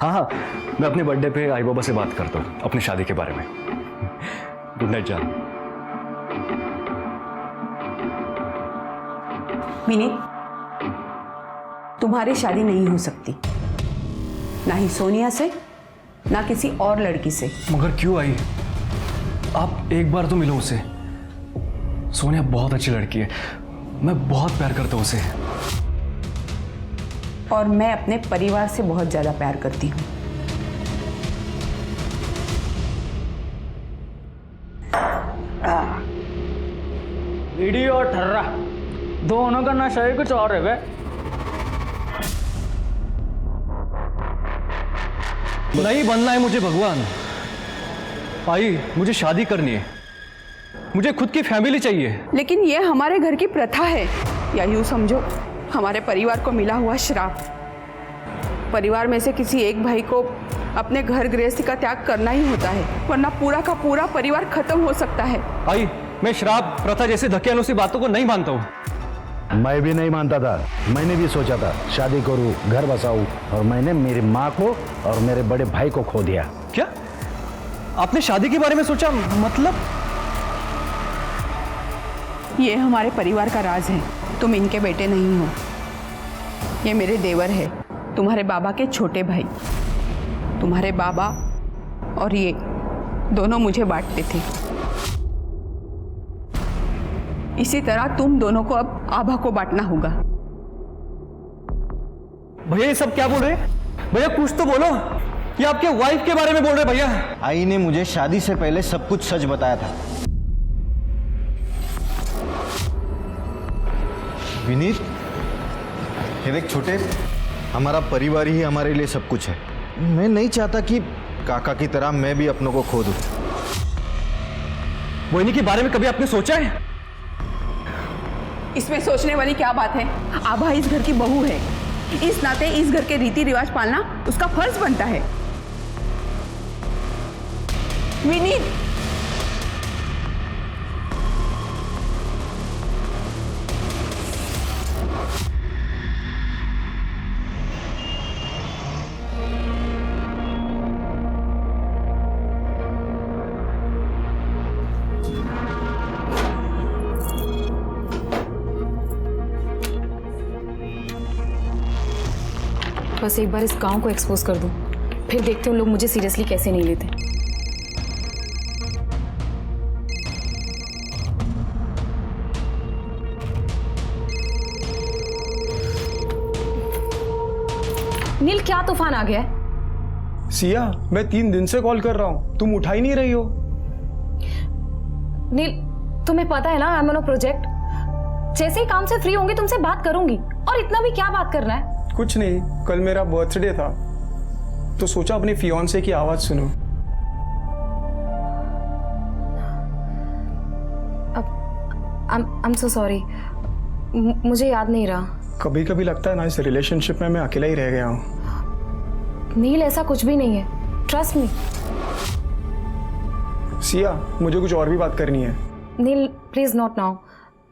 हाँ हाँ, मैं अपने बर्थडे पे आई बाबा से बात करता हूँ अपनी शादी के बारे में। गुड नाइट जान। विनीत, तुम्हारी शादी नहीं हो सकती, ना ही सोनिया से, ना किसी और लड़की से। मगर क्यों आई? आप एक बार तो मिलो उसे। सोनिया बहुत अच्छी लड़की है, मैं बहुत प्यार करता हूँ उसे। और मैं अपने परिवार से बहुत ज्यादा प्यार करती हूँ। वीडियो और ठर्रा दोनों का नशा ही कुछ और है बे। नहीं बनना है मुझे भगवान। आई, मुझे शादी करनी है, मुझे खुद की फैमिली चाहिए। लेकिन ये हमारे घर की प्रथा है, या यूं समझो हमारे परिवार को मिला हुआ श्राप। परिवार में से किसी एक भाई को अपने घर गृहस्थी का त्याग करना ही होता है, वरना पूरा का पूरा परिवार खत्म हो सकता है। आई, मैं श्राप प्रथा जैसे धक्के सी बातों को नहीं मानता हूँ। मैं भी नहीं मानता था। मैंने भी सोचा था शादी करूं, घर बसाऊं, और मैंने मेरी माँ को और मेरे बड़े भाई को खो दिया। क्या आपने शादी के बारे में सोचा? मतलब ये हमारे परिवार का राज है, तुम इनके बेटे नहीं हो। ये मेरे देवर है, तुम्हारे बाबा के छोटे भाई। तुम्हारे बाबा और ये दोनों मुझे बांटते थे। इसी तरह तुम दोनों को अब आभा को बांटना होगा। भैया ये सब क्या बोल रहे हैं? भैया कुछ तो बोलो। ये आपके वाइफ के बारे में बोल रहे भैया। आई ने मुझे शादी से पहले सब कुछ सच बताया था। विनीत, ये देख छोटे, हमारा परिवार ही हमारे लिए सब कुछ है। मैं नहीं चाहता कि काका की तरह मैं भी अपनों को खो दूं। मोहिनी के बारे में कभी आपने सोचा है? इसमें सोचने वाली क्या बात है? आभा इस घर की बहू है, इस नाते इस घर के रीति रिवाज पालना उसका फर्ज बनता है। विनीत, बस एक बार इस गांव को एक्सपोज कर दूं, फिर देखते हैं लोग मुझे सीरियसली कैसे नहीं लेते। नील, क्या तूफान आ गया है? सिया, मैं 3 दिन से कॉल कर रहा हूं, तुम उठा ही नहीं रही हो। नील, तुम्हें पता है ना I am on a project. जैसे ही काम से फ्री होंगी तुमसे बात करूंगी। और इतना भी क्या बात करना है? कुछ नहीं, कल मेरा बर्थडे था तो सोचा अपनी फियांसे की आवाज सुनो। आई एम सो सॉरी, मुझे याद नहीं रहा। कभी कभी लगता है ना इस रिलेशनशिप में मैं अकेला ही रह गया हूँ। नील, ऐसा कुछ भी नहीं है, ट्रस्ट मी। सिया, मुझे कुछ और भी बात करनी है। नील प्लीज नॉट नाउ,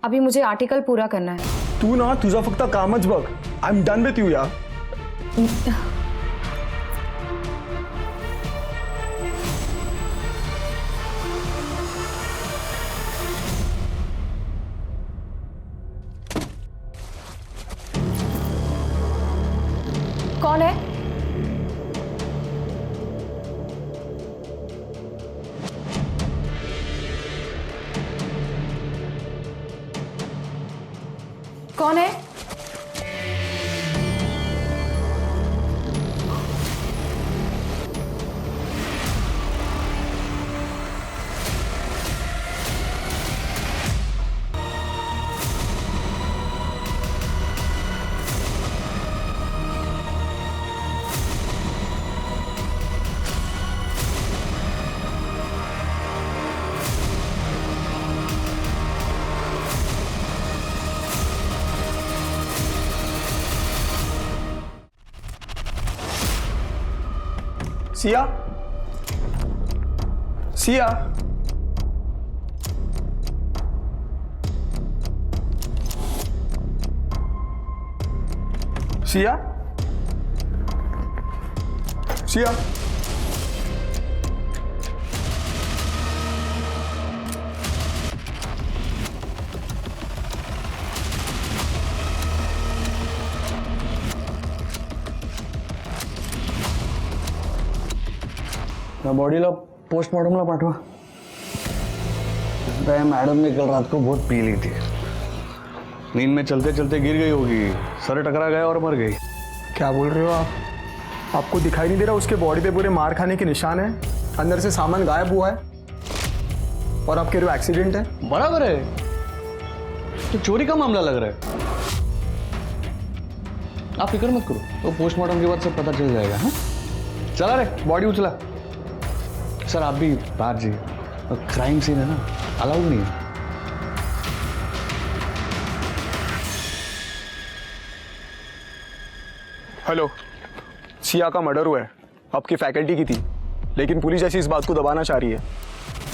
अभी मुझे आर्टिकल पूरा करना है। तू ना तुझा फक्त कामच बघ। I am done with you यार। कौन है? कौन है? सिया, सिया, सिया, सिया, त्या बॉडीला पोस्टमॉर्टमला पाठवा. मैडम ने कल रात को बहुत पी ली थी. नींद में चलते चलते गिर गई होगी, सर टकरा गया और मर गई. क्या बोल रहे हो आप? आपको दिखाई नहीं दे रहा उसके बॉडी पे पूरे मार खाने के निशान है, अंदर से सामान गायब हुआ है, और आप कह रहे हो एक्सीडेंट है? बराबर है, तो चोरी का मामला लग रहा है. आप फिक्र मत करो, तो पोस्टमार्टम के बाद सब पता चल जाएगा. हाँ, चला रे, बॉडी उछला. सर आप भी बाहर जी, क्राइम सीन है ना, अलाउड नहीं है. हेलो, सिया का मर्डर हुआ है, आपकी फैकल्टी की थी, लेकिन पुलिस ऐसी इस बात को दबाना चाह रही है.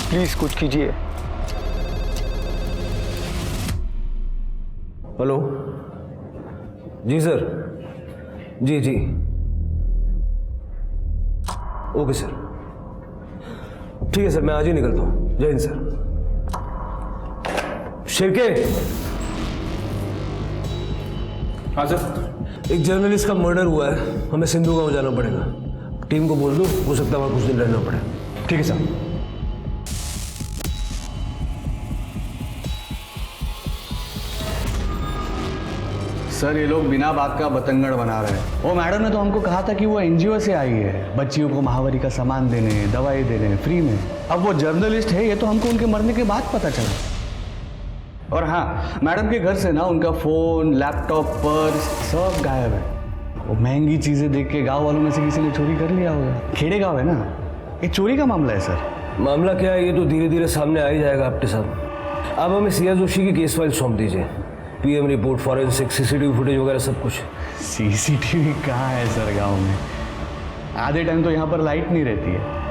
प्लीज कुछ कीजिए. हेलो जी सर, जी जी ओके सर, ठीक है सर, मैं आज ही निकलता हूँ. जय हिंद सर. शिरके. हाँ सर. एक जर्नलिस्ट का मर्डर हुआ है, हमें सिंधु गांव जाना पड़ेगा. टीम को बोल दो, हो सकता है वहां कुछ दिन रहना पड़े. ठीक है सर. सर ये लोग बिना बात का बतंगड़ बना रहे हैं. वो मैडम ने तो हमको कहा था कि वो एनजीओ से आई है, बच्चियों को महावारी का सामान देने, दवाई देने फ्री में. अब वो जर्नलिस्ट है, ये तो हमको उनके मरने के बाद पता चला. और हाँ, मैडम के घर से ना उनका फोन, लैपटॉप, पर्स सब गायब है. वो महंगी चीजें देख के गांव वालों में से किसी ने चोरी कर लिया होगा. खेड़े गांव है ना, ये चोरी का मामला है सर. मामला क्या है ये तो धीरे धीरे सामने आ ही जाएगा आपके साथ. आप हमें सिया जोशी की केस फाइल सौंप दीजिए. PM report, forensic, CCTV footage वगैरह सब कुछ. सीसीटीवी कहाँ है सर गांव में? आधे टाइम तो यहाँ पर लाइट नहीं रहती है.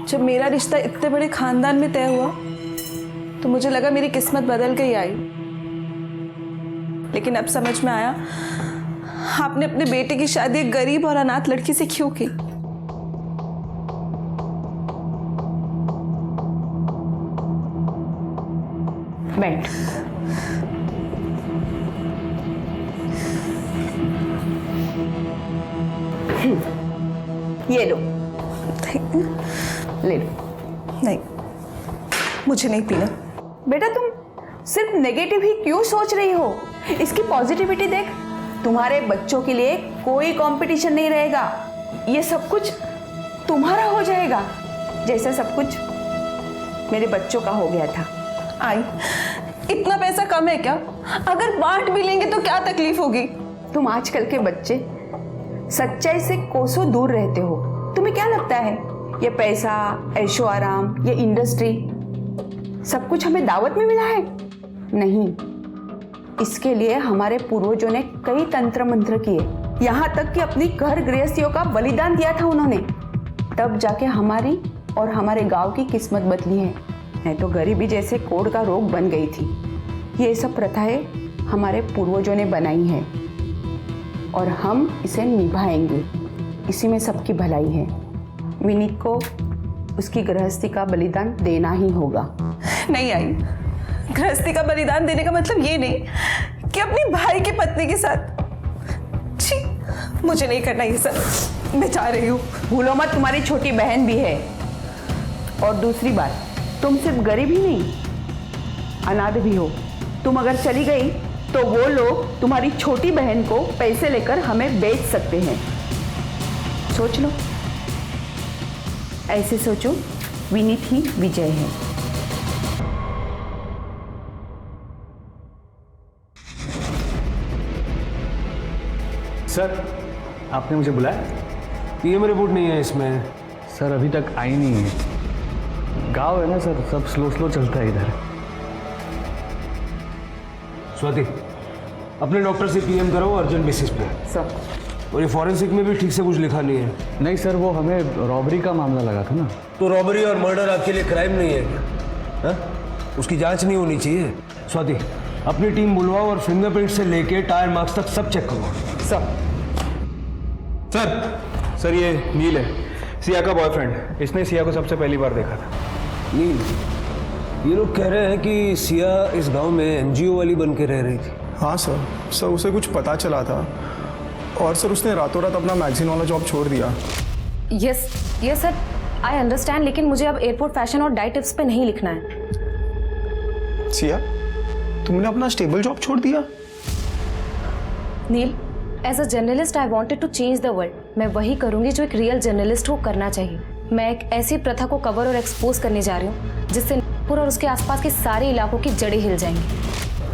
जब मेरा रिश्ता इतने बड़े खानदान में तय हुआ तो मुझे लगा मेरी किस्मत बदल गई आई, लेकिन अब समझ में आया आपने अपने बेटे की शादी एक गरीब और अनाथ लड़की से क्यों की. बैठ. ये लो, ले लो. नहीं, मुझे नहीं पीना. बेटा तुम सिर्फ नेगेटिव ही क्यों सोच रही हो? इसकी पॉजिटिविटी देख. तुम्हारे बच्चों के लिए कोई कंपटीशन नहीं रहेगा, ये सब कुछ तुम्हारा हो जाएगा, जैसे सब कुछ मेरे बच्चों का हो गया था. आई, इतना पैसा कम है क्या? अगर बांट भी लेंगे तो क्या तकलीफ होगी? तुम आजकल के बच्चे सच्चाई से कोसों दूर रहते हो. तुम्हें क्या लगता है ये पैसा, ऐशो आराम, ये इंडस्ट्री सब कुछ हमें दावत में मिला है? नहीं, इसके लिए हमारे पूर्वजों ने कई तंत्र मंत्र किए, यहाँ तक कि अपनी घर गृहस्थियों का बलिदान दिया था उन्होंने. तब जाके हमारी और हमारे गांव की किस्मत बदली है. नहीं तो गरीबी जैसे कोढ़ का रोग बन गई थी. ये सब प्रथाएं हमारे पूर्वजों ने बनाई है और हम इसे निभाएंगे. इसी में सबकी भलाई है. विनीत को उसकी गृहस्थी का बलिदान देना ही होगा. नहीं आई, गृहस्थी का बलिदान देने का मतलब ये नहीं कि अपनी भाई की पत्नी के साथ. छी, मुझे नहीं करना ये सब. मैं जा रही हूँ. भूलो मत, तुम्हारी छोटी बहन भी है. और दूसरी बात, तुम सिर्फ गरीब ही नहीं, अनाथ भी हो. तुम अगर चली गई तो वो लोग तुम्हारी छोटी बहन को पैसे लेकर हमें बेच सकते हैं. सोच लो. ऐसे सोचो, विनीत ही विजय है. सर आपने मुझे बुलाया? पीएम रिपोर्ट नहीं है इसमें. सर अभी तक आई नहीं है. गांव है ना सर, सब स्लो स्लो चलता है इधर. स्वाति, अपने डॉक्टर से पीएम करो अर्जेंट बेसिस पे. सर और ये फॉरेंसिक में भी ठीक से कुछ लिखा नहीं है। नहीं सर, वो हमें रॉबरी का मामला लगा था ना। तो रॉबरी और मर्डर आपके लिए क्राइम नहीं है क्या? हा? उसकी जांच नहीं होनी चाहिए? स्वाति, अपनी टीम बुलवाओ और फिंगरप्रिंट से लेके टायर मार्क्स तक सब चेक करो। सर ये नील है, सिया का बॉयफ्रेंड। इसने सिया को सबसे पहली बार देखा था। नील, ये लोग कह रहे हैं कि सिया इस गांव में एनजीओ वाली बन के रह रही थी। हाँ सर उसे कुछ पता चला था और सर उसने रातों रात अपना मैगजीन वाला जॉब छोड़ दिया। यस सर, आई अंडरस्टैंड, लेकिन मुझे अब एयरपोर्ट फैशन और डाइट टिप्स पे नहीं लिखना है। सिया, तुमने अपना स्टेबल जॉब छोड़ दिया? Neel, as a journalist I wanted to change the world. मैं वही करूंगी जो एक रियल जर्नलिस्ट को करना चाहिए। मैं एक ऐसी प्रथा को कवर और एक्सपोज करने जा रही हूँ जिससे नागपुर और उसके आसपास के सारे इलाकों की जड़ें हिल जाएंगी।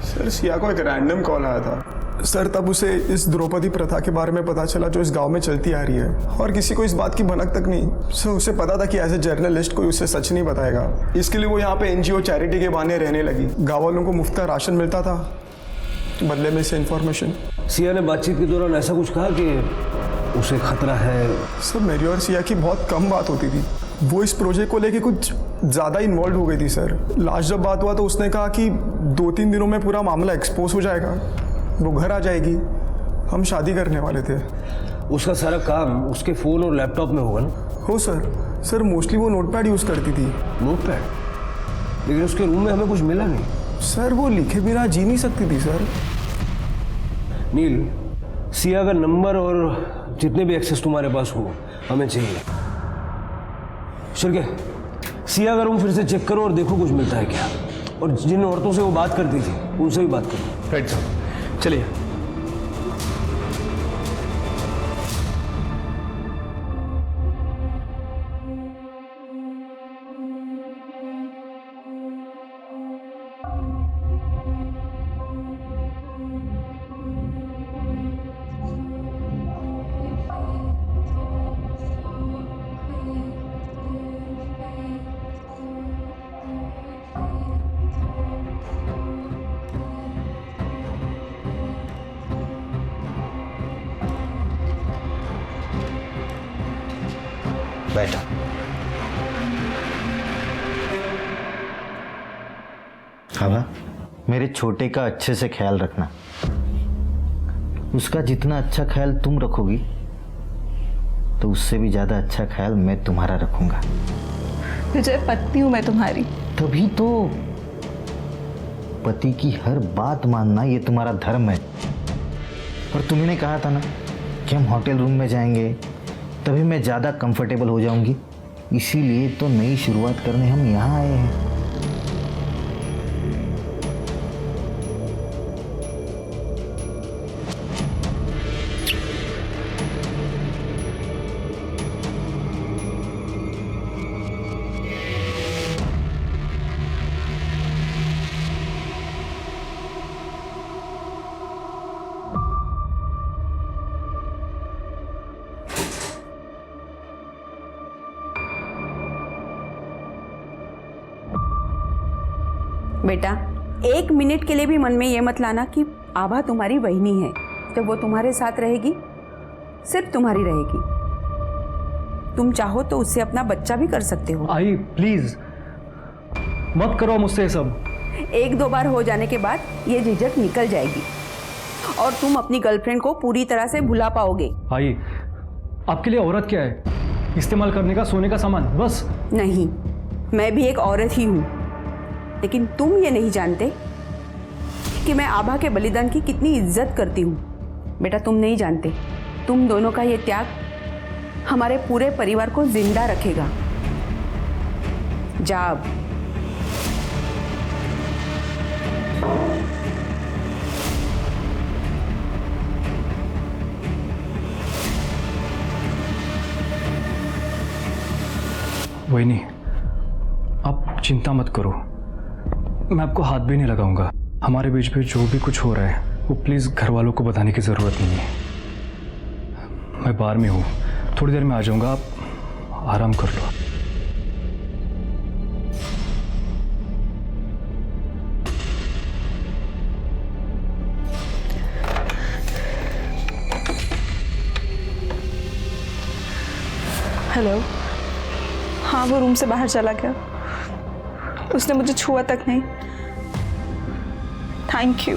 सर सिया को एक रैंडम कॉल आया था सर, तब उसे इस द्रौपदी प्रथा के बारे में पता चला जो इस गांव में चलती आ रही है, और किसी को इस बात की भनक तक नहीं। सर उसे पता था कि एज ए जर्नलिस्ट कोई उसे सच नहीं बताएगा, इसके लिए वो यहाँ पे एनजीओ चैरिटी के बहाने रहने लगी। गाँव वालों को मुफ्त का राशन मिलता था बदले में से इन्फॉर्मेशन। सिया ने बातचीत के दौरान ऐसा कुछ कहा कि उसे खतरा है? सर मेरी और सिया की बहुत कम बात होती थी। वो इस प्रोजेक्ट को लेके कुछ ज़्यादा इन्वॉल्व हो गई थी सर। लास्ट जब बात हुआ तो उसने कहा कि 2-3 दिनों में पूरा मामला एक्सपोज हो जाएगा, वो घर आ जाएगी, हम शादी करने वाले थे। उसका सारा काम उसके फ़ोन और लैपटॉप में होगा ना? हो सर मोस्टली वो नोटपैड यूज़ करती थी। नोटपैड? लेकिन उसके रूम में हमें कुछ मिला नहीं। सर वो लिखे बिना जी नहीं सकती थी सर। नील, सिया का नंबर और जितने भी एक्सेस तुम्हारे पास हो हमें चाहिए। शिरके, सिया का रूम फिर से चेक करो और देखो कुछ मिलता है क्या, और जिन औरतों से वो बात करती थी उनसे भी बात करो। राइट साहब, चलिए। बैठा। हवा, मेरे छोटे का अच्छे से ख्याल रखना। उसका जितना अच्छा ख्याल तुम रखोगी तो उससे भी ज्यादा अच्छा ख्याल मैं तुम्हारा रखूंगा। विजय, पत्नी हूं मैं तुम्हारी। तभी तो पति की हर बात मानना ये तुम्हारा धर्म है। और तुमने कहा था ना कि हम होटल रूम में जाएंगे तभी मैं ज़्यादा कंफर्टेबल हो जाऊंगी, इसीलिए तो नई शुरुआत करने हम यहाँ आए हैं। बेटा, 1 मिनट के लिए भी मन में ये मत लाना कि आभा तुम्हारी बहनी है। जब वो तुम्हारे साथ रहेगी सिर्फ तुम्हारी रहेगी। तुम चाहो तो उससे अपना बच्चा भी कर सकते हो। आई प्लीज मत करो मुझसे सब। 1-2 बार हो जाने के बाद ये झिझक निकल जाएगी और तुम अपनी गर्लफ्रेंड को पूरी तरह से भुला पाओगे। आई, आपके लिए औरत क्या है? इस्तेमाल करने का सोने का सामान बस। नहीं, मैं भी एक औरत ही हूँ, लेकिन तुम ये नहीं जानते कि मैं आभा के बलिदान की कितनी इज्जत करती हूँ। बेटा, तुम नहीं जानते, तुम दोनों का ये त्याग हमारे पूरे परिवार को जिंदा रखेगा। जा अब। वही, आप चिंता मत करो, मैं आपको हाथ भी नहीं लगाऊंगा। हमारे बीच में जो भी कुछ हो रहा है वो प्लीज़ घर वालों को बताने की ज़रूरत नहीं है। मैं बाहर में हूँ, थोड़ी देर में आ जाऊंगा, आप आराम कर लो। हेलो। हाँ, वो रूम से बाहर चला गया, उसने मुझे छुआ तक नहीं। थैंक यू,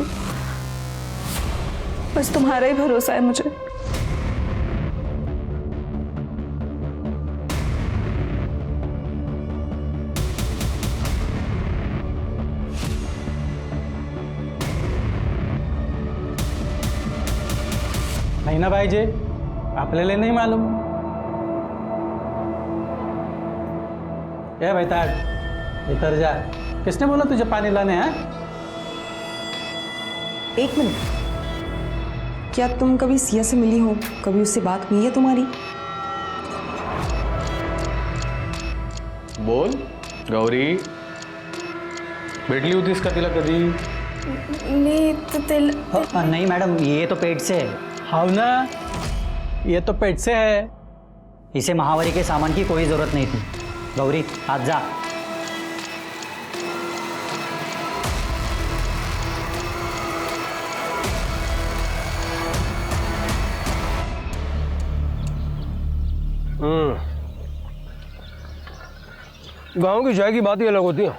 बस तुम्हारा ही भरोसा है मुझे। नहीं ना भाई जी, आपल्याला नहीं मालूम। ए भाई ताज, इधर जा। किसने बोला तुझे पानी लाने हैं? एक मिनट, क्या तुम कभी सिया से मिली हो? कभी उससे बात हुई है तुम्हारी? बोल गौरी, भेटली होतीस का तिला कधी? नहीं मैडम, ये तो पेट से है। हाँ ना, ये तो पेट से है। इसे महावारी के सामान की कोई जरूरत नहीं थी। गौरी, आज जा। गांव की चाय की बात ही अलग होती है।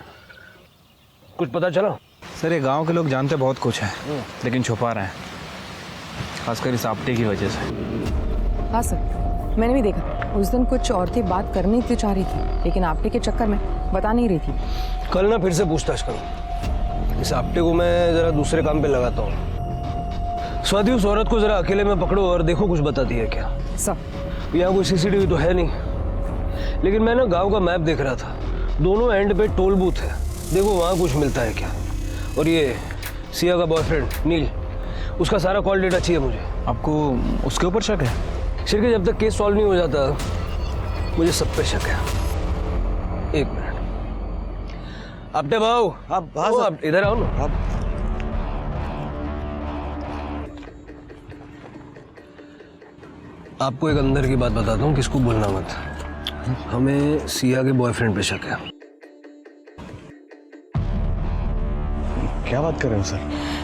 कुछ पता चला? सर ये गांव के लोग जानते बहुत कुछ है, लेकिन छुपा रहे हैं, खासकर इस आपटे की वजह से। हाँ सर, मैंने भी देखा। उस दिन कुछ औरतें बात करनी तो चाह रही थी, लेकिन आपटे के चक्कर में बता नहीं रही थी। कल ना फिर से पूछताछ करो। इस आपटे को मैं जरा दूसरे काम पे लगाता हूँ। स्वाति, उस औरत को जरा अकेले में पकड़ो और देखो कुछ बताती है क्या। सर, यहाँ कोई सीसीटीवी तो है नहीं, लेकिन मैं ना गांव का मैप देख रहा था। दोनों एंड पे टोल बूथ है, देखो वहाँ कुछ मिलता है क्या। और ये सिया का बॉयफ्रेंड नील, उसका सारा कॉल डेटा चाहिए मुझे। आपको उसके ऊपर शक है? सिर के जब तक केस सॉल्व नहीं हो जाता मुझे सब पे शक है। एक मिनट, आपटे भाऊ, आप इधर आओ ना। आपको एक अंदर की बात बताता हूँ, किसको बोलना मत। हमें सिया के बॉयफ्रेंड पे शक है। क्या बात कर रहे हो सर?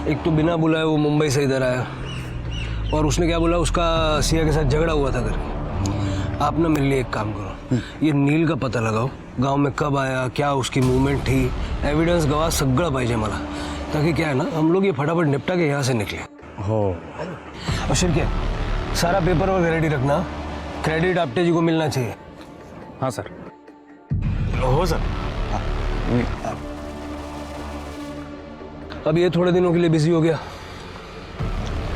एक तो बिना बुलाए वो मुंबई से इधर आया, और उसने क्या बोला, उसका सिया के साथ झगड़ा हुआ था करके। आप ना मेरे लिए एक काम करो, ये नील का पता लगाओ, गांव में कब आया, क्या उसकी मूवमेंट थी, एविडेंस गवाह सगळं पाहिजे मला, ताकि क्या है ना हम लोग ये फटाफट निपटा के यहाँ से निकले। हो। और फिर क्या, सारा पेपर वर्क रेडी रखना, क्रेडिट आपटे जी को मिलना चाहिए। हाँ सर। हो सर। अब ये थोड़े दिनों के लिए बिजी हो गया,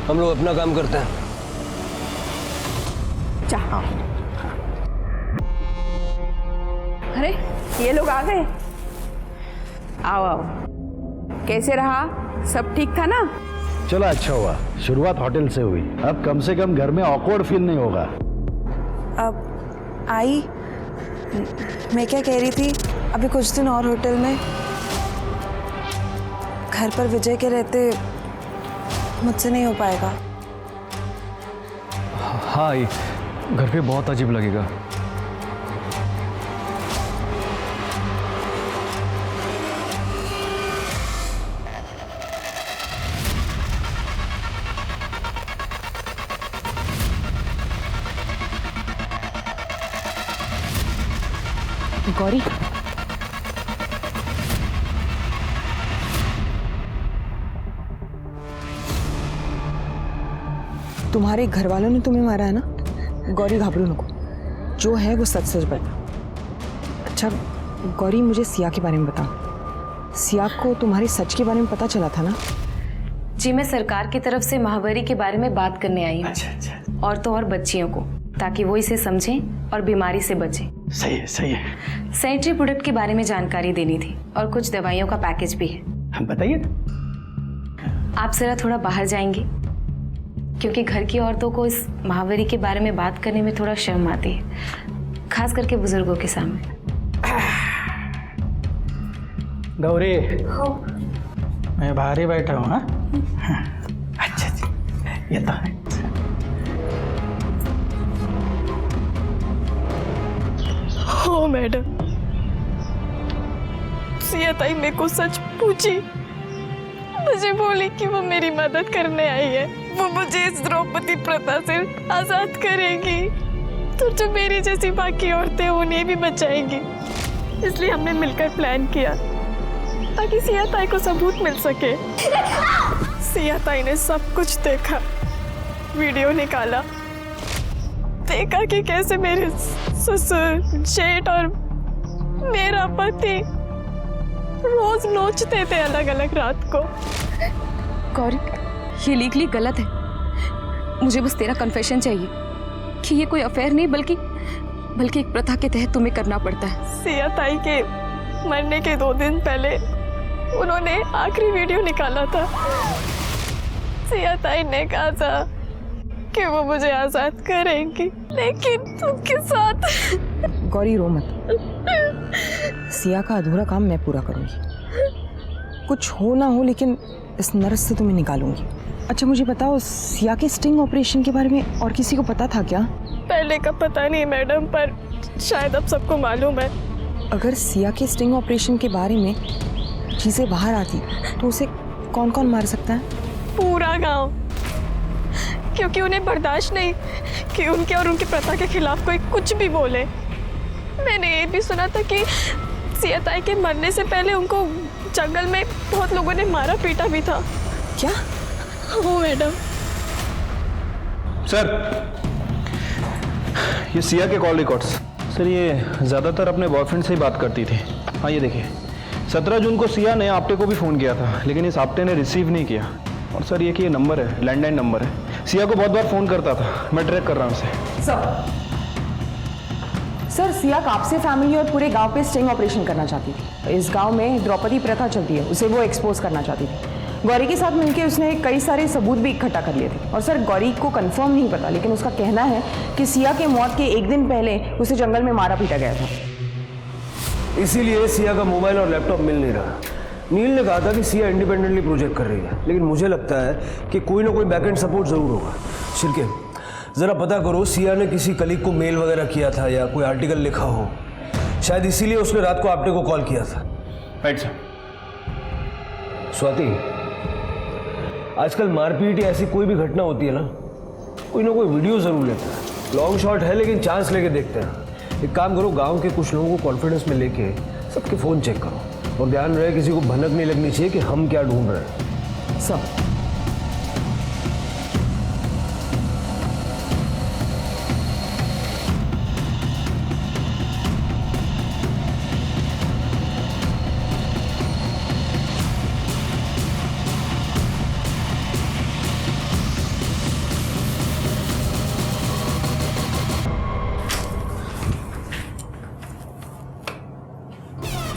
हम लोग अपना काम करते हैं। चाह। अरे ये लोग आ गए। आओ आओ, कैसे रहा? सब ठीक था ना? चलो अच्छा हुआ, शुरुआत होटल से हुई, अब कम से कम घर में ऑकवर्ड फील नहीं होगा। अब आई, मैं क्या कह रही थी, अभी कुछ दिन और होटल में, घर पर विजय के रहते मुझसे नहीं हो पाएगा। हाँ, ये घर पे बहुत अजीब लगेगा। गौरी, तुम्हारे घर वालों ने तुम्हें मारा है ना? गौरी घबरो नको, जो है वो सच सच बता। अच्छा गौरी, मुझे सिया के बारे में बताओ। सिया को तुम्हारे सच के बारे में पता चला था ना? जी, मैं सरकार की तरफ से महावारी के बारे में बात करने आई हूँ। अच्छा। और तो और बच्चियों को, ताकि वो इसे समझें और बीमारी से बचें। सही है, सही है। सैनिटरी प्रोडक्ट के बारे में जानकारी देनी थी, और कुछ दवाइयों का पैकेज भी है। बताइए। आप जरा थोड़ा बाहर जाएंगे, क्योंकि घर की औरतों को इस महावारी के बारे में बात करने में थोड़ा शर्म आती है, खास करके बुजुर्गों के सामने। गौरी, मैं बाहर ही बैठा हूँ। हाँ, अच्छा अच्छा, ये तो है। हो मैडम, सिया ताई मेरे को सच पूछी, मुझे बोली कि वो मेरी मदद करने आई है, वो मुझे इस द्रौपदी प्रथा से आजाद करेगी। तो जो मेरी जैसी बाकी औरतें उन्हें भी बचाएंगी। इसलिए हमने मिलकर प्लान किया ताकि सिया ताई को सबूत मिल सके। सिया ताई ने सब कुछ देखा, वीडियो निकाला, देखा कि कैसे मेरे ससुर, जेठ और मेरा पति रोज नोचते थे अलग अलग रात को। गौरी, ये लीगली गलत है। मुझे बस तेरा कन्फेशन चाहिए कि ये कोई अफेयर नहीं बल्कि एक प्रथा के तहत तुम्हें करना पड़ता है। सिया ताई के मरने के 2 दिन पहले उन्होंने आखिरी वीडियो निकाला था। सिया ताई ने कहा था कि वो मुझे आजाद करेंगी, लेकिन तुमके साथ। गौरी रो मत, सिया का अधूरा काम मैं पूरा करूंगी। कुछ हो ना हो लेकिन इस नर्स से तुम्हें निकालूंगी। अच्छा मुझे बताओ, सिया के स्टिंग ऑपरेशन के बारे में और किसी को पता था क्या? पहले का पता नहीं मैडम, पर शायद अब सबको मालूम है। अगर सिया के स्टिंग ऑपरेशन के बारे में चीज़ें बाहर आती तो उसे कौन कौन मार सकता है? पूरा गांव, क्योंकि उन्हें बर्दाश्त नहीं कि उनके और उनकी प्रथा के खिलाफ कोई कुछ भी बोले। मैंने ये भी सुना था कि सिया ताई के मरने से पहले उनको जंगल में बहुत लोगों ने मारा पीटा भी था। क्या? हो मैडम। सर, ये सिया के कॉल रिकॉर्ड्स। सर ये ज़्यादातर अपने बॉयफ्रेंड से ही बात करती थी। हाँ ये देखिए, 17 जून को सिया ने आपटे को भी फ़ोन किया था, लेकिन इस आपटे ने रिसीव नहीं किया। और सर ये नंबर है, लैंडलाइन नंबर है। सिया को बहुत बार फ़ोन करता था, मैं ट्रैक कर रहा हूँ उसे। सर सिया कापसे फैमिली और पूरे गांव पे स्टिंग ऑपरेशन करना चाहती थी। इस गांव में द्रौपदी प्रथा चलती है, उसे वो एक्सपोज करना चाहती थी। गौरी के साथ मिलकर उसने कई सारे सबूत भी इकट्ठा कर लिए थे। और सर गौरी को कंफर्म नहीं पता, लेकिन उसका कहना है कि सिया के मौत के 1 दिन पहले उसे जंगल में मारा पीटा गया था। इसीलिए सिया का मोबाइल और लैपटॉप मिल नहीं रहा। नील ने कहा था कि सिया इंडिपेंडेंटली प्रोजेक्ट कर रही है, लेकिन मुझे लगता है कि कोई ना कोई बैकएंड सपोर्ट जरूर होगा। शिरके, जरा पता करो सिया ने किसी कलीग को मेल वगैरह किया था या कोई आर्टिकल लिखा हो, शायद इसीलिए उसने रात को आपटे को कॉल किया था। Right sir. स्वाति, आजकल मारपीट या ऐसी कोई भी घटना होती है ना कोई वीडियो जरूर लेता है। लॉन्ग शॉट है लेकिन चांस लेके देखते हैं। एक काम करो, गांव के कुछ लोगों को कॉन्फिडेंस में लेके सबके फ़ोन चेक करो, और ध्यान रहे किसी को भनक नहीं लगनी चाहिए कि हम क्या ढूंढ रहे हैं। सब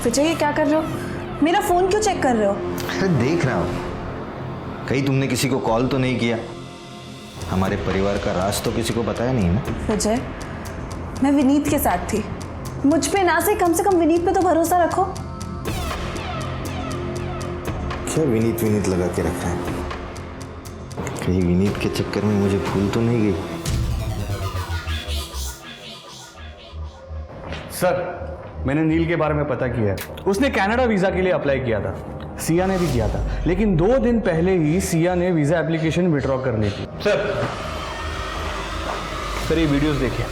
विजय, ये क्या कर रहे हो? मेरा फोन क्यों चेक कर रहे हो? अरे देख रहा हूँ, कहीं तुमने किसी को कॉल तो नहीं किया? हमारे परिवार का राज तो किसी को बताया नहीं ना? विजय, मैं विनीत के साथ थी, मुझ पे ना से कम विनीत पे तो भरोसा रखो। क्या विनीत लगा के रखा है? कहीं विनीत के चक्कर में मुझे भूल तो नहीं गई? सर, मैंने नील के बारे में पता किया है। उसने कनाडा वीज़ा के लिए अप्लाई किया था, सिया ने भी किया था, लेकिन 2 दिन पहले ही सिया ने वीज़ा एप्लीकेशन विड्रॉ कर ली थी। सर ये वीडियोस देखिए।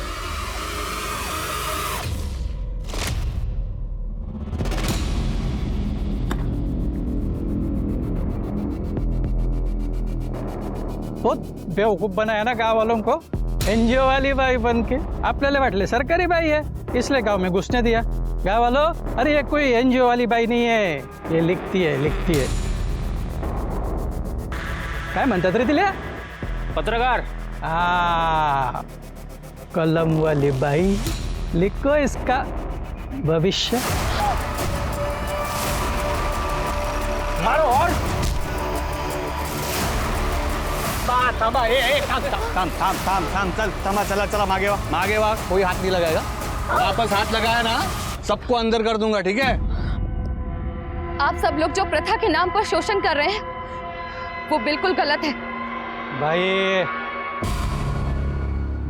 बहुत बेवकूफ बनाया ना गाव वालों को। एनजीओ वाली बाई बन के आपल्याला वाटले सरकारी बाई है, इसलिए गांव में घुसने दिया। गाव वालों, अरे ये कोई एनजीओ वाली बाई नहीं है, ये लिखती है। काय म्हणतात रे तिला? पत्रकार। कलम वाली बाई, लिखो इसका भविष्य। मारो और थाम, चला मागे वा। कोई हाथ नहीं लगाएगा। वापस हाथ लगाया ना, सबको अंदर कर दूंगा, ठीक है? आप सब लोग जो प्रथा के नाम पर शोषण कर रहे हैं वो बिल्कुल गलत है। भाई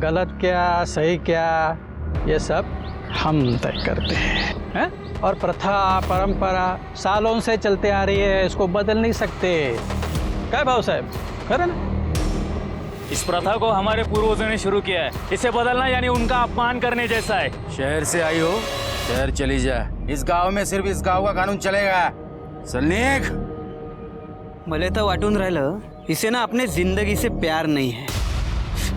गलत क्या सही क्या ये सब हम तय करते हैं? और प्रथा परंपरा सालों से चलते आ रही है, इसको बदल नहीं सकते। क्या भाव साहब, खरं ना? इस प्रथा को हमारे पूर्वजों ने शुरू किया है। इसे बदलना यानी उनका अपमान करने जैसा है। शहर से आई हो, शहर चली जा। इस गांव में सिर्फ इस गांव का कानून चलेगा। सलनीक, मला तर वाटून राहिलं इसे ना अपने जिंदगी से प्यार नहीं है।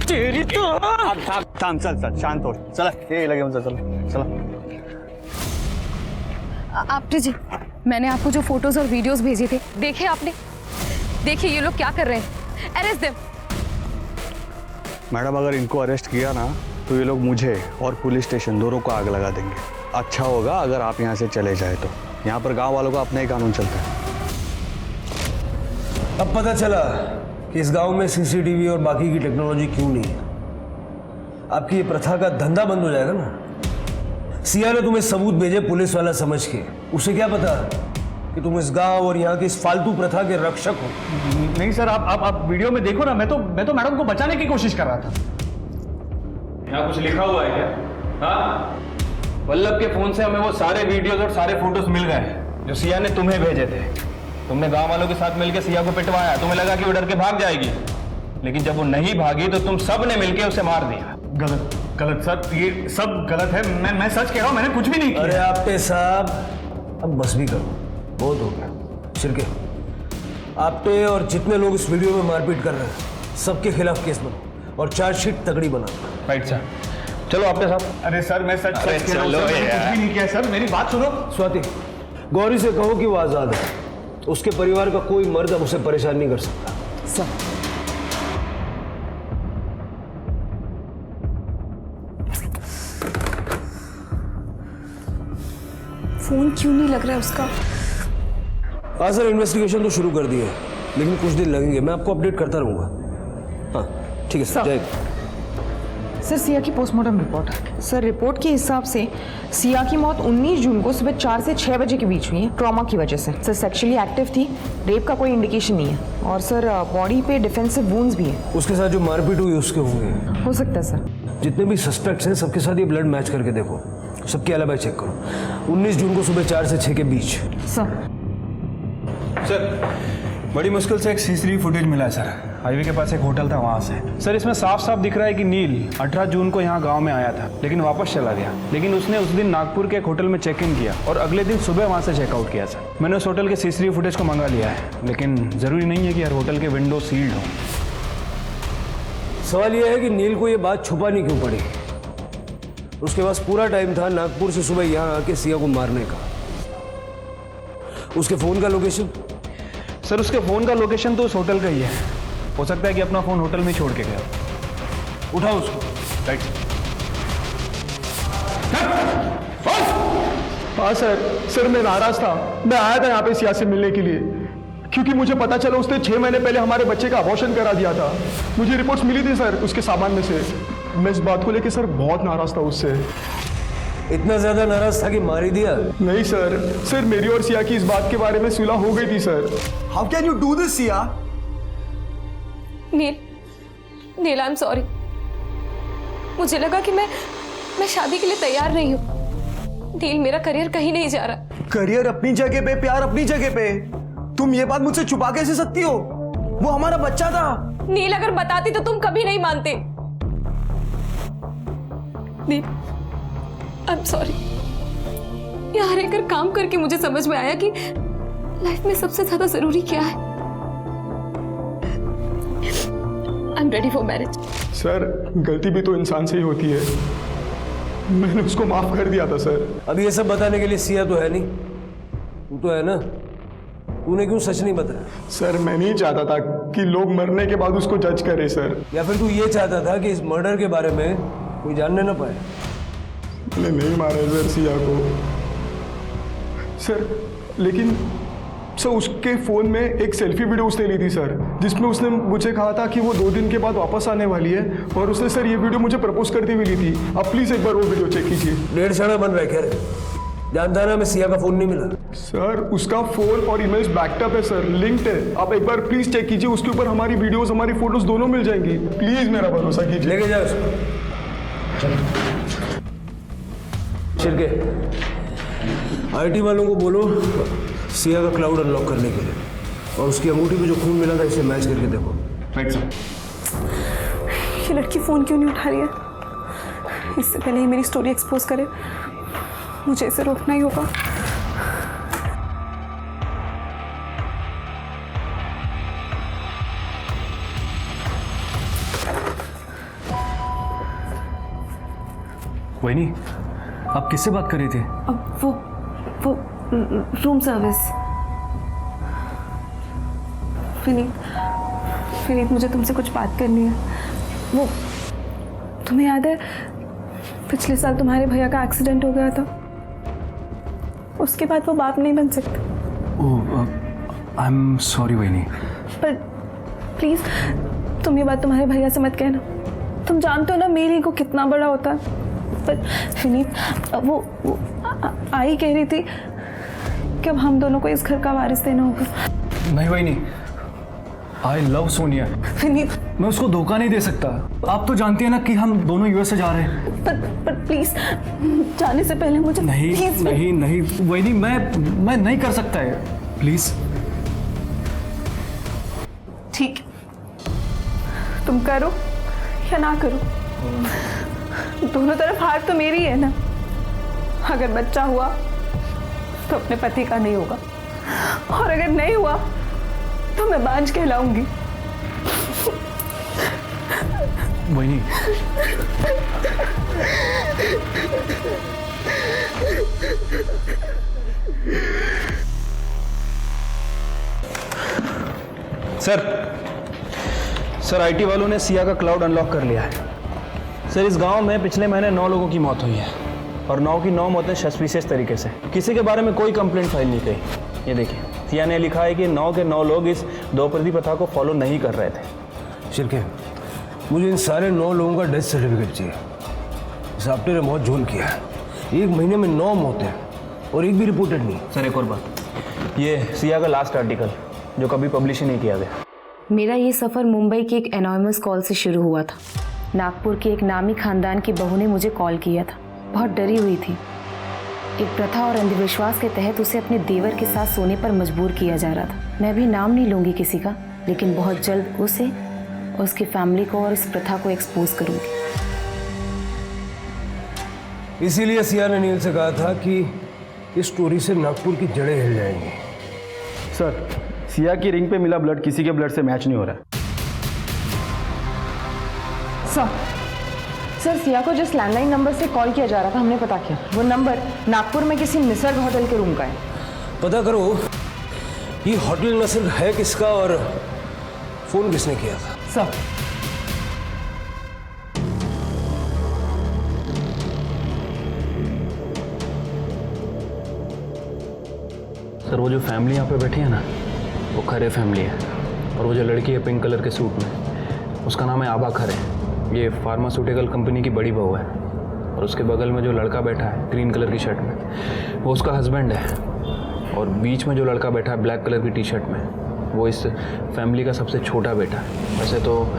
तेरी तो थांब, चल शांत हो, चला ये लगे हमसे, चला। आप जी, मैंने आपको जो फोटोज और वीडियोस भेजे थे देखे आपने? देखिए ये लोग क्या कर रहे हैं। Arrest them. मैडम अगर इनको अरेस्ट किया ना तो ये लोग मुझे और पुलिस स्टेशन दोनों को आग लगा देंगे। अच्छा होगा अगर आप यहाँ से चले जाए तो। यहाँ पर गांव वालों का अपना ही कानून चलता है। अब पता चला कि इस गांव में सीसीटीवी और बाकी की टेक्नोलॉजी क्यों नहीं है। आपकी ये प्रथा का धंधा बंद हो जाएगा ना। सिया ने तुम्हें सबूत भेजे पुलिस वाला समझ के। उसे क्या पता कि तुम इस गांव और यहाँ की इस फालतू प्रथा के रक्षक हो। नहीं सर, आप वीडियो में देखो ना, मैं तो मैडम को बचाने की कोशिश कर रहा था। यहाँ कुछ लिखा हुआ है क्या? हाँ, वल्लभ के फोन से हमें वो सारे वीडियोस और सारे फोटोज मिल गए जो सिया ने तुम्हें भेजे थे। तुमने गांव वालों के साथ मिलकर सिया को पिटवाया। तुम्हें लगा कि वो डर के भाग जाएगी, लेकिन जब वो नहीं भागी तो तुम सब ने मिलकर उसे मार दिया। गलत सर, ये सब गलत है। मैं सच कह रहा हूँ, मैंने कुछ भी नहीं किया। अरे आपटे साहब, अब बस भी करो, बहुत हो गया। शिरके, आपटे और जितने लोग इस वीडियो में मारपीट कर रहे हैं सबके खिलाफ केस बनाओ और चार्जशीट तगड़ी बनाओ। Right sir. चलो आपटे साहब। अरे सर मैं सच कह रहा हूँ, मैंने कुछ भी नहीं किया सर। मेरी बात सुनो। स्वाति, गौरी से कहो कि वो आजाद है। उसके परिवार का कोई मर्द अब उसे परेशान नहीं कर सकता। सर फोन क्यों नहीं लग रहा है उसका? हाँ सर, इन्वेस्टिगेशन तो शुरू कर दी है, लेकिन कुछ दिन लगेंगे। मैं आपको अपडेट करता रहूँगा। हाँ ठीक है सर। जय। सर सिया की पोस्टमार्टम रिपोर्ट। सर रिपोर्ट के हिसाब से सिया की मौत 19 जून को सुबह 4 से 6 बजे के बीच हुई है, ट्रॉमा की वजह से। सर सेक्सुअली एक्टिव थी, रेप का कोई इंडिकेशन नहीं है। और सर बॉडी पे डिफेंसिव वुंड्स भी हैं। उसके साथ जो मारपीट हुई उसके होंगे। हो सकता है सर। जितने भी सस्पेक्ट्स हैं सबके साथ ये ब्लड मैच करके देखो, सबके अलावा चेक करो। 19 जून को सुबह 4 से 6 के बीच। सर बड़ी मुश्किल से एक सीसीटीवी फुटेज मिला है सर। हाईवे के पास एक होटल था, वहाँ से। सर इसमें साफ साफ दिख रहा है कि नील 18 जून को यहाँ गांव में आया था, लेकिन वापस चला गया। लेकिन उसने उस दिन नागपुर के एक होटल में चेक इन किया और अगले दिन सुबह वहाँ से चेकआउट किया सर। मैंने उस होटल के सीसीटीवी फुटेज को मंगा लिया है, लेकिन ज़रूरी नहीं है कि हर होटल के विंडो सील्ड हों। सवाल यह है कि नील को ये बात छुपानी क्यों पड़ी? उसके पास पूरा टाइम था नागपुर से सुबह यहाँ आके सिया को मारने का। उसके फ़ोन का लोकेशन? सर उसके फ़ोन का लोकेशन तो उस होटल का ही है। हो सकता है कि अपना फ़ोन होटल में ही छोड़ के गया। उठाओ उसको। राइट। हाँ सर मैं नाराज था। मैं आया था यहाँ पे सिया से मिलने के लिए, क्योंकि मुझे पता चला उसने 6 महीने पहले हमारे बच्चे का अबॉर्शन करा दिया था। मुझे रिपोर्ट्स मिली थी सर उसके सामान में से। मैं इस बात को लेकर सर बहुत नाराज था उससे। इतना ज्यादा नाराज था कि मार ही दिया? नहीं सर मेरी और सिया की इस बात के बारे में सुलह हो गई थी sir. How can you do this Siya? Neel I am sorry. मुझे लगा कि मैं शादी के लिए तैयार नहीं हूँ। नील मेरा करियर कहीं नहीं जा रहा। करियर अपनी जगह पे, प्यार अपनी जगह पे। तुम ये बात मुझसे छुपा कैसे सकती हो? वो हमारा बच्चा था। नील अगर बताती तो तुम कभी नहीं मानते। नील आई एम सॉरी। यहाँ रहकर काम करके मुझे समझ में आया कि लाइफ में सबसे ज्यादा जरूरी क्या है। I am ready for marriage. Sir गलती भी तो इंसान से ही होती है। मैंने उसको माफ कर दिया था सर। अब ये सब बताने के लिए सिया तो है नहीं, तू तो है ना। तूने क्यों सच नहीं बताया? सर मैं नहीं चाहता था कि लोग मरने के बाद उसको जज करे सर। या फिर तू ये चाहता था कि इस मर्डर के बारे में कोई जानने ना पाए? मैंने नहीं मारा सर सिया को सर, लेकिन सर उसके फ़ोन में एक सेल्फी वीडियो उसने ली थी सर, जिसमें उसने मुझे कहा था कि वो 2 दिन के बाद वापस आने वाली है, और उसने सर ये वीडियो मुझे प्रपोज करते हुए ली थी। आप प्लीज़ एक बार वो वीडियो चेक कीजिए। 1.5 साल बन रहा है क्या? जानता ना मैं सिया का फ़ोन नहीं मिला। सर उसका फ़ोन और इमेज बैकअप है सर, लिंक्ड है। आप एक बार प्लीज़ चेक कीजिए, उसके ऊपर हमारी वीडियोज़ हमारी फ़ोटोज़ दोनों मिल जाएंगी। प्लीज़ मेरा भरोसा कीजिए। लेके जाओ उसको। शिरके, IT वालों को बोलो सिया का क्लाउड अनलॉक करने के लिए, और उसकी अंगूठी पे जो खून मिला था इसे मैच करके देखो। Right sir. ये लड़की फ़ोन क्यों नहीं उठा रही है? इससे पहले ही मेरी स्टोरी एक्सपोज करे, मुझे इसे रोकना ही होगा। वहीनी, आप किससे बात कर रही थी? अब वो रूम सर्विस। फिनीत, मुझे तुमसे कुछ बात करनी है। वो तुम्हें याद है पिछले साल तुम्हारे भैया का एक्सीडेंट हो गया था? उसके बाद वो बाप नहीं बन सकते। आई एम सॉरी वहीनी। पर प्लीज़ तुम ये बात तुम्हारे भैया से मत कहना। तुम जानते हो ना मेरी ईगो कितना बड़ा होता है। पर फिनीत, वो आई कह रही थी कि अब हम दोनों को इस घर का वारिस देना होगा। नहीं वहीनी, आई लव सोनिया। फिनीत, मैं उसको धोखा नहीं दे सकता। आप तो जानती है ना कि हम दोनों यूएस से जा रहे हैं। पर प्लीज जाने से पहले मुझे नहीं please, नहीं नहीं वहीनी, मैं नहीं कर सकता है, प्लीज। ठीक, तुम करो या ना करो, दोनों तरफ हार तो मेरी है ना। अगर बच्चा हुआ तो अपने पति का नहीं होगा, और अगर नहीं हुआ तो मैं बांझ कहलाऊंगी। वहीनी, सर आईटी वालों ने सिया का क्लाउड अनलॉक कर लिया है। सर, इस गांव में पिछले महीने 9 लोगों की मौत हुई है, और 9 की 9 मौतें सस्पिशियस तरीके से। किसी के बारे में कोई कंप्लेंट फाइल नहीं की। ये देखिए, सिया ने लिखा है कि 9 के 9 लोग इस द्रौपदी प्रथा को फॉलो नहीं कर रहे थे। शिरके, मुझे इन सारे 9 लोगों का डेथ सर्टिफिकेट चाहिए। इस आपने ने बहुत जुल्म किया है। 1 महीने में 9 मौतें और एक भी रिपोर्टेड नहीं। सर, एक और बात, ये सिया का लास्ट आर्टिकल जो कभी पब्लिश ही नहीं किया गया। मेरा ये सफ़र मुंबई की एक एनॉनिमस कॉल से शुरू हुआ था। नागपुर के एक नामी खानदान की बहू ने मुझे कॉल किया था। बहुत डरी हुई थी। एक प्रथा और अंधविश्वास के तहत उसे अपने देवर के साथ सोने पर मजबूर किया जा रहा था। मैं भी नाम नहीं लूँगी किसी का, लेकिन बहुत जल्द उसे और उसकी फैमिली को और इस प्रथा को एक्सपोज करूँगी। इसीलिए सिया ने नील से कहा था कि इस स्टोरी से नागपुर की जड़ें हिल जाएंगी। सर, सिया की रिंग पे मिला ब्लड किसी के ब्लड से मैच नहीं हो रहा है। सर, सिया को जिस लैंडलाइन नंबर से कॉल किया जा रहा था हमने पता किया, वो नंबर नागपुर में किसी निसर्ग होटल के रूम का है। पता करो ये होटल निसर्ग है किसका और फोन किसने किया था। सर, वो जो फैमिली यहाँ पे बैठी है ना, वो खरे फैमिली है। और वो जो लड़की है पिंक कलर के सूट में, उसका नाम है आबा खरे। ये फार्मास्यूटिकल कंपनी की बड़ी बहू है। और उसके बगल में जो लड़का बैठा है ग्रीन कलर की शर्ट में, वो उसका हस्बैंड है। और बीच में जो लड़का बैठा है ब्लैक कलर की टी शर्ट में, वो इस फैमिली का सबसे छोटा बेटा है। वैसे तो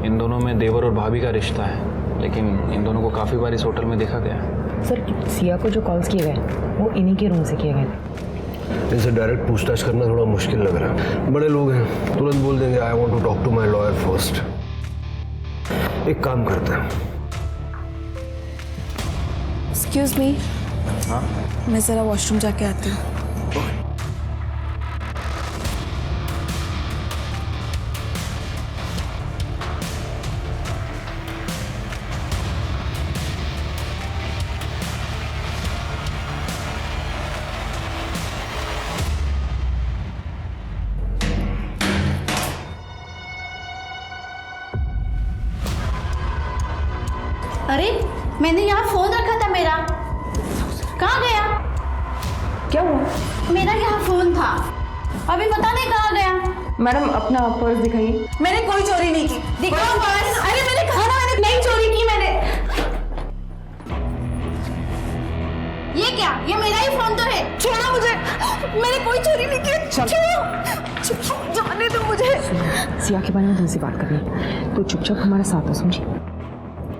इन दोनों में देवर और भाभी का रिश्ता है, लेकिन इन दोनों को काफ़ी बार इस होटल में देखा गया है। सर, सिया को जो कॉल्स किए गए वो इन्हीं के रूम से किए गए थे। इनसे डायरेक्ट पूछताछ करना थोड़ा मुश्किल लग रहा है। बड़े लोग हैं, तुरंत बोल देंगे I want to talk to my lawyer first. एक काम करते हैं। एक्सक्यूज मी, मैं ज़रा वॉशरूम जाके आती हूँ। अरे, मैंने यहाँ फोन रखा था मेरा, कहाँ गया? क्या हुआ? मेरा यहाँ फोन था, अभी पता नहीं कहाँ गया। मैडम, अपना पर्स दिखाइए। मैंने कोई चोरी नहीं की। दिखाओ पर्स। अरे मैंने कहा ना, मैंने नहीं चोरी की। मैंने ये क्या? ये मेरा ही फोन तो है। छोड़ो मुझे, मैंने कोई चोरी नहीं की। छोड़ो, जाने दो मुझे। सिया के बारे में तुमसे बात करनी है, तो चुपचाप हमारे साथ आ, समझी?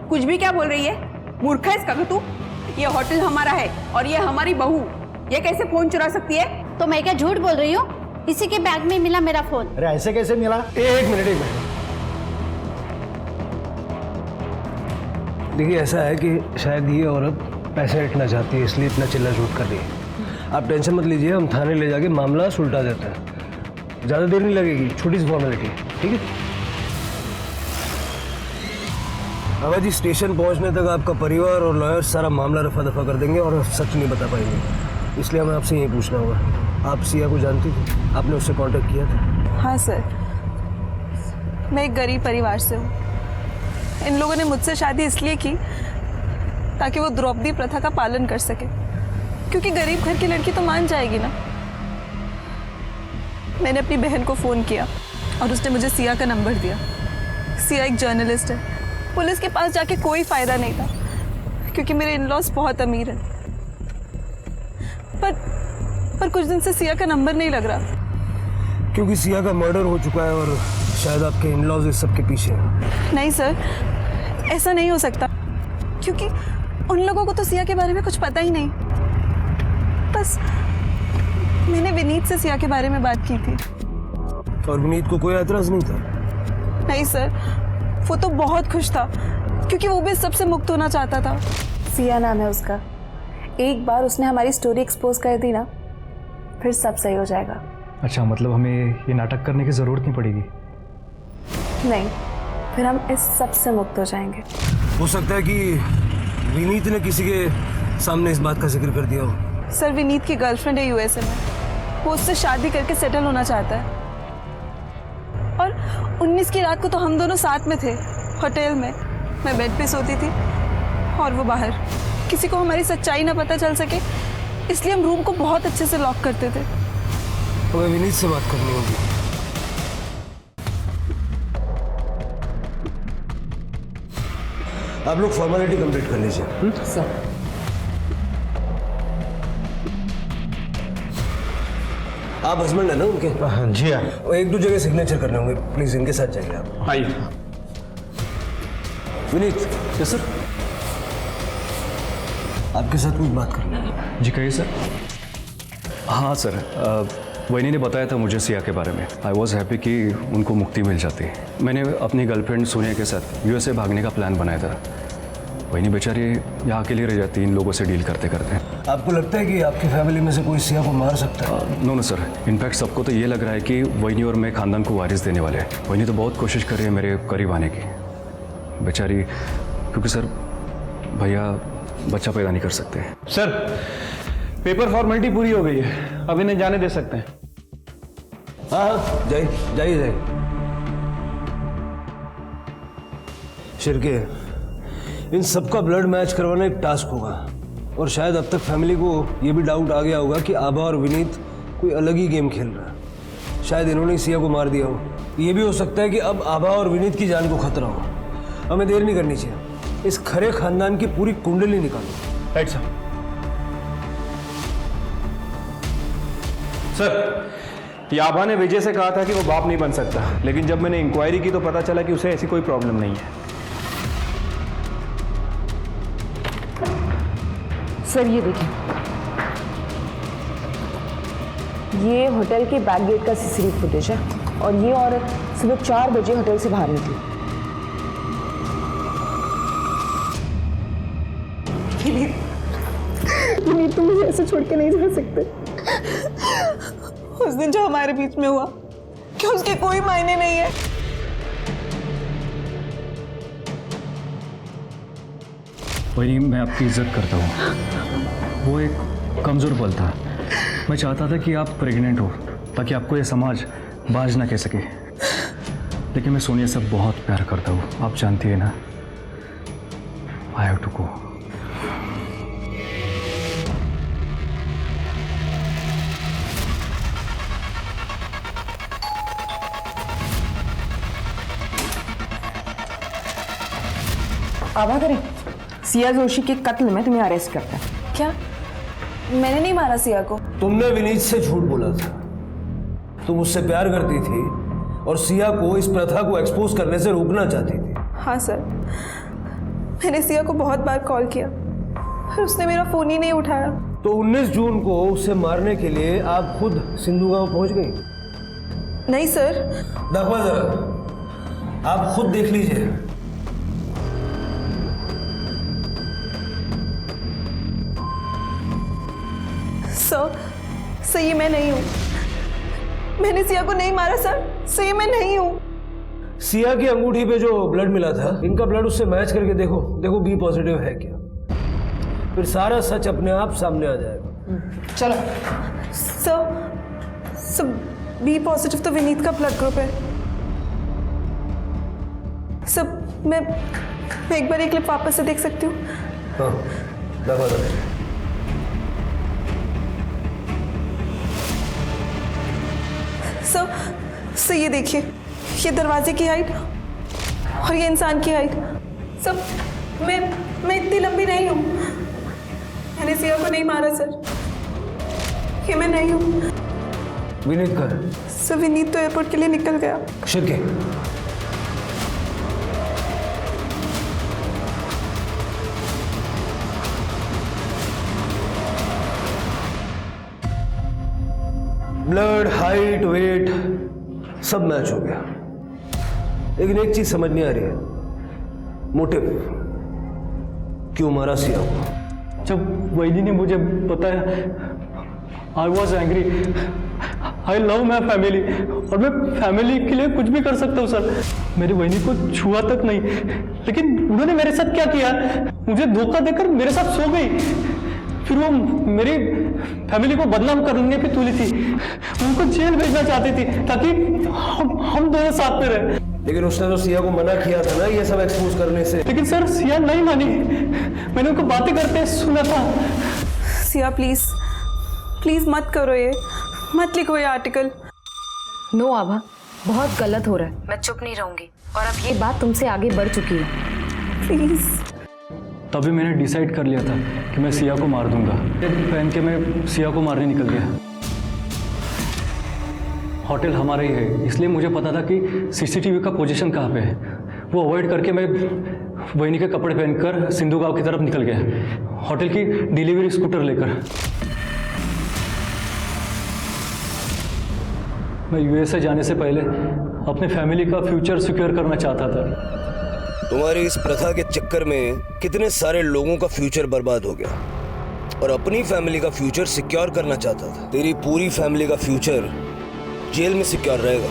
कुछ भी क्या बोल रही है? मूर्ख है इसका तू? ये होटल हमारा है और ये हमारी बहू, ये कैसे फोन चुरा सकती है? तो मैं क्या झूठ बोल रही हूँ? इसी के बैग में मिला मेरा फोन। अरे ऐसे कैसे मिला? एक मिनट। देखिए ऐसा है कि शायद ये औरत पैसे हटना चाहती है, इसलिए इतना चिल्ला झूठ कर रही है। आप टेंशन मत लीजिए, हम थाने ले जाके मामला सुलटा देते हैं। ज़्यादा देर नहीं लगेगी, छोटी सी फॉर्मेलिटी है, ठीक है। अगर जी स्टेशन पहुंचने तक आपका परिवार और लॉयर सारा मामला रफा दफा कर देंगे और सच नहीं बता पाएंगे, इसलिए हमें आपसे यही पूछना होगा। आप सिया को जानती थी? आपने उससे कांटेक्ट किया था? हाँ सर, मैं एक गरीब परिवार से हूँ। इन लोगों ने मुझसे शादी इसलिए की ताकि वो द्रौपदी प्रथा का पालन कर सके, क्योंकि गरीब घर की लड़की तो मान जाएगी ना। मैंने अपनी बहन को फ़ोन किया और उसने मुझे सिया का नंबर दिया। सिया एक जर्नलिस्ट है। पुलिस के पास जाके कोई फ़ायदा नहीं था, क्योंकि मेरे इन-लॉज बहुत अमीर हैं। पर कुछ दिन से सिया का नंबर नहीं लग रहा। क्योंकि सिया का मर्डर हो चुका है और शायद आपके इन-लॉज इस सब के पीछे हैं। नहीं सर, ऐसा नहीं हो सकता, क्योंकि उन लोगों को तो सिया के बारे में कुछ पता ही नहीं। बस मैंने विनीत से सिया के बारे में बात की थी। और विनीत को कोई एतराज़ नहीं था? नहीं सर, वो तो बहुत खुश था, क्योंकि वो भी सबसे मुक्त होना चाहता था। सिया नाम है उसका। एक बार उसने हमारी स्टोरी एक्सपोज कर दी ना, फिर सब सही हो जाएगा। अच्छा, मतलब हमें ये नाटक करने की ज़रूरत नहीं पड़ेगी? नहीं, फिर हम इस सब से मुक्त हो जाएंगे। हो सकता है कि विनीत ने किसी के सामने इस बात का जिक्र कर दिया हो। सर, विनीत की गर्लफ्रेंड है यूएसए में। वो उससे शादी करके सेटल होना चाहता है। और 19 की रात को तो हम दोनों साथ में थे, होटल में। मैं बेड पे सोती थी और वो बाहर। किसी को हमारी सच्चाई ना पता चल सके, इसलिए हम रूम को बहुत अच्छे से लॉक करते थे। हमें विनीत से बात करनी होगी। आप लोग फॉर्मेलिटी कंप्लीट कर लीजिए। सर, आप हस्बैंड है ना उनके? हाँ जी। हाँ, और एक दो जगह सिग्नेचर करने होंगे, प्लीज इनके साथ जाइए आप। आइए। विनीत। Yes sir. आपके साथ कुछ बात करनी है। जी कहिए सर। हाँ सर, वैनी ने बताया था मुझे सिया के बारे में। आई वॉज हैप्पी कि उनको मुक्ति मिल जाती। मैंने अपनी गर्लफ्रेंड सोनिया के साथ यूएसए भागने का प्लान बनाया था। वैनी बेचारी यहाँ अकेली रह जाती इन लोगों से डील करते करते। आपको लगता है कि आपकी फैमिली में से कोई सिया को मार सकता है? नो सर, इनफैक्ट सबको तो ये लग रहा है कि वैनी और मैं खानदान को वारिस देने वाले हैं। वैनी तो बहुत कोशिश कर रही है मेरे करीब आने की बेचारी, क्योंकि सर भैया बच्चा पैदा नहीं कर सकते। सर, पेपर फॉर्मेलिटी पूरी हो गई है, अब इन्हें जाने दे सकते हैं। हाँ, जाइए जाइए। शिरके, इन सबका ब्लड मैच करवाना एक टास्क होगा। और शायद अब तक फैमिली को ये भी डाउट आ गया होगा कि आभा और विनीत कोई अलग ही गेम खेल रहा है। शायद इन्होंने सिया को मार दिया हो। ये भी हो सकता है कि अब आभा और विनीत की जान को खतरा हो। हमें देर नहीं करनी चाहिए, इस खरे खानदान की पूरी कुंडली निकालो। Right sir. सर, ये आभा ने विजय से कहा था कि वो बाप नहीं बन सकता, लेकिन जब मैंने इंक्वायरी की तो पता चला कि उसे ऐसी कोई प्रॉब्लम नहीं है। सर ये देखिए, ये होटल के बैक गेट का सीसीटीवी फुटेज है और ये औरत सुबह 4 बजे होटल से बाहर निकली। विनीत, तुम मुझे ऐसे छोड़ के नहीं जा सकते। उस दिन जो हमारे बीच में हुआ, क्या उसके कोई मायने नहीं है? वही मैं आपकी इज्जत करता हूँ। वो एक कमज़ोर पल था। मैं चाहता था कि आप प्रेग्नेंट हो ताकि आपको ये समाज बाज ना कह सके, लेकिन मैं सोनिया से बहुत प्यार करता हूँ, आप जानती है ना। I have to go. आभा करें, सिया जोशी के कत्ल में तुम्हें अरेस्ट करता है। क्या? मैंने नहीं मारा सिया को। तुमने विनीत से झूठ बोला था। तुम उससे प्यार करती थी और सिया को इस प्रथा को एक्सपोज करने से रोकना चाहती थी। हाँ सर, मैंने सिया को बहुत बार कॉल किया पर उसने मेरा फोन ही नहीं उठाया। तो 19 जून को उसे मारने के लिए आप खुद सिंधु गांव पहुंच गई? नहीं सर। देखो जरा, आप खुद देख लीजिए। सर ये मैं नहीं हूँ, मैंने सिया को नहीं मारा सर ये मैं नहीं हूँ। सिया की अंगूठी पे जो ब्लड मिला था, इनका ब्लड उससे मैच करके देखो, देखो बी पॉजिटिव है क्या, फिर सारा सच अपने आप सामने आ जाएगा। चलो सर बी पॉजिटिव तो विनीत का ब्लड ग्रुप है सर। मैं एक बार एक क्लिप वापस से देख सकती हूँ? हाँ दफा सर ये देखिए, ये दरवाजे की हाइट और ये इंसान की हाइट। सब मैं इतनी लंबी नहीं हूँ, मैंने सिया को नहीं मारा सर, ये मैं नहीं हूँ। विनीत का है? सर विनीत तो एयरपोर्ट के लिए निकल गया। शिरके ब्लड, हाइट, वेट सब मैच हो गया, लेकिन एक चीज समझ नहीं आ रही है, मोटिव क्यों मारा सिया को? जब वैली ने मुझे बताया, I was angry, I love my family, और मैं फैमिली के लिए कुछ भी कर सकता हूँ सर। मेरी वैली को छुआ तक नहीं, लेकिन उन्होंने मेरे साथ क्या किया, मुझे धोखा देकर मेरे साथ सो गई, फिर वो मेरी फैमिली को बदनाम करने पे तुली थी, उनको जेल भेजना चाहती थी ताकि हम दोनों साथ में रहे। लेकिन उसने तो सिया को मना किया था ना ये सब एक्सपोज करने से। लेकिन सर सिया नहीं मानी, मैंने उनको बातें करते सुना था। सिया प्लीज मत करो ये, मत लिखो ये आर्टिकल। नो आभा, बहुत गलत हो रहा है, मैं चुप नहीं रहूंगी, और अब ये बात तुमसे आगे बढ़ चुकी है। प्लीज। तभी मैंने डिसाइड कर लिया था कि मैं सिया को मार दूंगा। पहन के मैं सिया को मारने निकल गया। होटल हमारा ही है, इसलिए मुझे पता था कि सीसीटीवी का पोजीशन कहाँ पे है। वो अवॉइड करके मैं वैनी के कपड़े पहनकर सिंधु गांव की तरफ निकल गया, होटल की डिलीवरी स्कूटर लेकर। मैं यूएसए जाने से पहले अपने फैमिली का फ्यूचर सिक्योर करना चाहता था। तुम्हारी इस प्रथा के चक्कर में कितने सारे लोगों का फ्यूचर बर्बाद हो गया, और अपनी फैमिली का फ्यूचर सिक्योर करना चाहता था। तेरी पूरी फैमिली का फ्यूचर जेल में सिक्योर रहेगा।